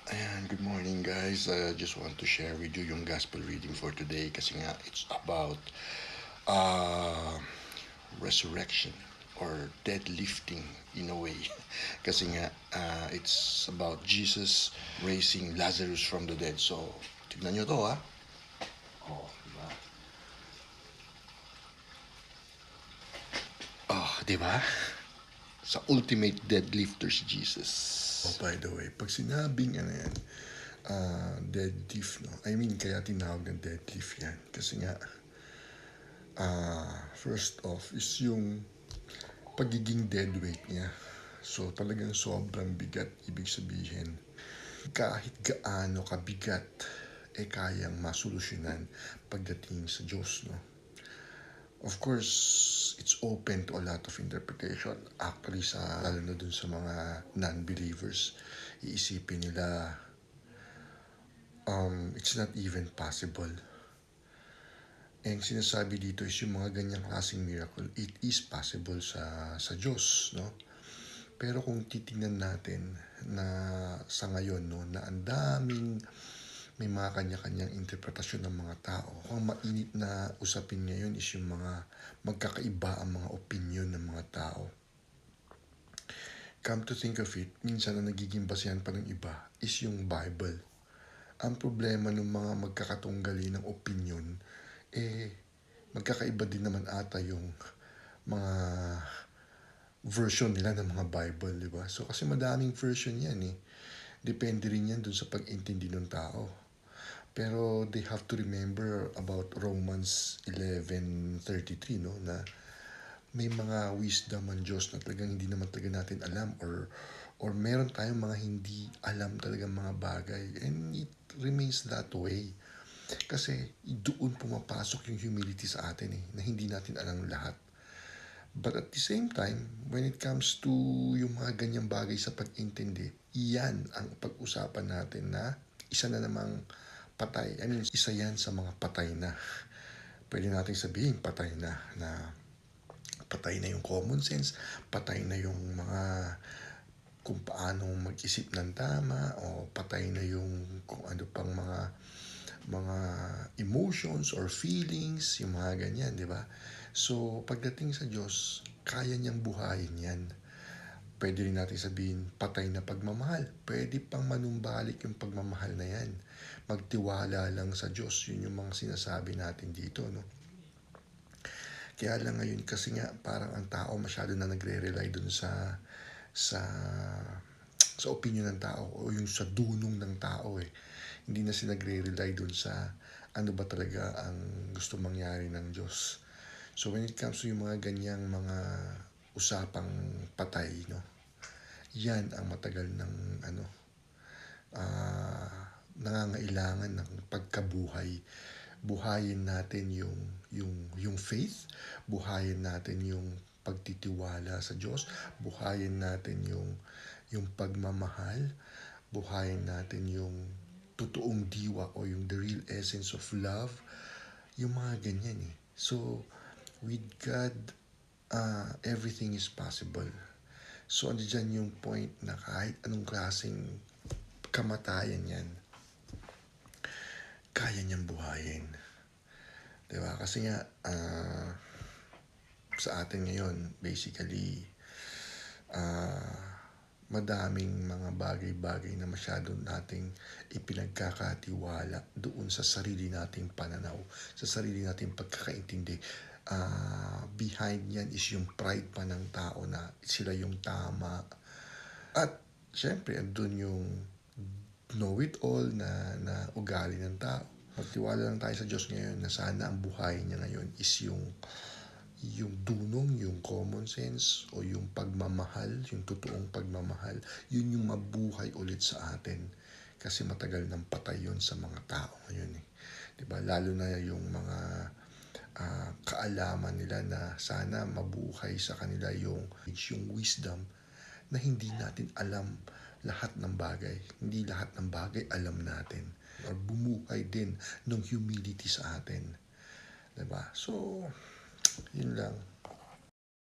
Ayan, good morning guys. I just want to share with you yung gospel reading for today kasi nga it's about uh, resurrection or deadlifting in a way. Kasi nga it's about Jesus raising Lazarus from the dead. So, tignan nyo to ha. Oh, diba? Oh, diba? Sa ultimate deadlifter si Jesus. Oh, by the way, pag sinabing ano yan, deadlift, no? I mean, kaya tinawag ng deadlift yan. Kasi nga, first off is yung pagiging dead weight niya. So, talagang sobrang bigat, ibig sabihin. Kahit gaano kabigat, kayang masolusyonan pagdating sa Diyos, no? Of course, it's open to a lot of interpretation. Actually, lalo na dun sa mga non-believers, iisipin nila, it's not even possible. And sinasabi dito is yung mga ganyang klaseng miracle, it is possible sa Diyos, no? Pero kung titingnan natin na sa ngayon, no, na ang daming may mga kanya-kanyang interpretasyon ng mga tao. Ang mainit na usapin ngayon is yung mga magkakaiba ang mga opinion ng mga tao. Come to think of it, minsan na nagiging basehan pa ng iba is yung Bible. Ang problema ng mga magkakatunggali ng opinion, magkakaiba din naman ata yung mga version nila ng mga Bible, di ba? So kasi madaming version yan Depende rin yan dun sa pag-intindi ng tao. Pero they have to remember about Romans 11:33, no, na may mga wisdom ang Diyos na talagang hindi naman talaga natin alam or meron tayong mga hindi alam talagang mga bagay, and it remains that way. Kasi doon pumapasok yung humility sa atin na hindi natin alam lahat. But at the same time, when it comes to yung mga ganyang bagay sa pag-intindi, iyan ang pag-usapan natin na isa na namang patay. I mean, isa yan sa mga patay na. Pwede natin sabihin patay na patay na yung common sense, patay na yung mga kung paano mag-isip ng tama, o patay na yung kung ano pang mga emotions or feelings, yung mga ganyan, di ba? So, pagdating sa Diyos, kaya niyang buhayin yan. Pwede rin natin sabihin, patay na pagmamahal. Pwede pang manumbalik yung pagmamahal na yan. Magtiwala lang sa Diyos. Yun yung mga sinasabi natin dito, no? Kaya lang ngayon kasi nga, parang ang tao masyado na nagre-rely dun sa opinion ng tao o yung sa dunong ng tao Hindi na sila nagre-rely dun sa ano ba talaga ang gusto mangyari ng Diyos. So when it comes to yung mga ganyang mga usapang patay, no? Yan ang matagal ng nangangailangan ng pagkabuhay. Buhayin natin yung faith, buhayin natin yung pagtitiwala sa Diyos, buhayin natin yung pagmamahal, buhayin natin yung totoong diwa o yung the real essence of love, yung mga ganyan So, with God, everything is possible. So, andyan yung point na kahit anong klaseng kamatayan yan, kaya niyang buhayin. Diba? Kasi nga, sa atin ngayon, basically, madaming mga bagay-bagay na masyado nating ipinagkakatiwala doon sa sarili nating pananaw, sa sarili nating pagkakaintindi. Behind yan is yung pride pa ng tao na sila yung tama. At syempre, andun yung know-it-all na ugali ng tao. Magtiwala lang tayo sa Diyos ngayon na sana ang buhay niya ngayon is yung dunong, yung common sense o yung pagmamahal, yung totoong pagmamahal, yun yung mabuhay ulit sa atin. Kasi matagal nang patay yun sa mga tao ngayon Diba? Lalo na yung mga kaalaman nila na sana mabuhay sa kanila yung wisdom na hindi natin alam lahat ng bagay. Hindi lahat ng bagay alam natin. Or bumuhay din ng humility sa atin. Diba? So, yun lang.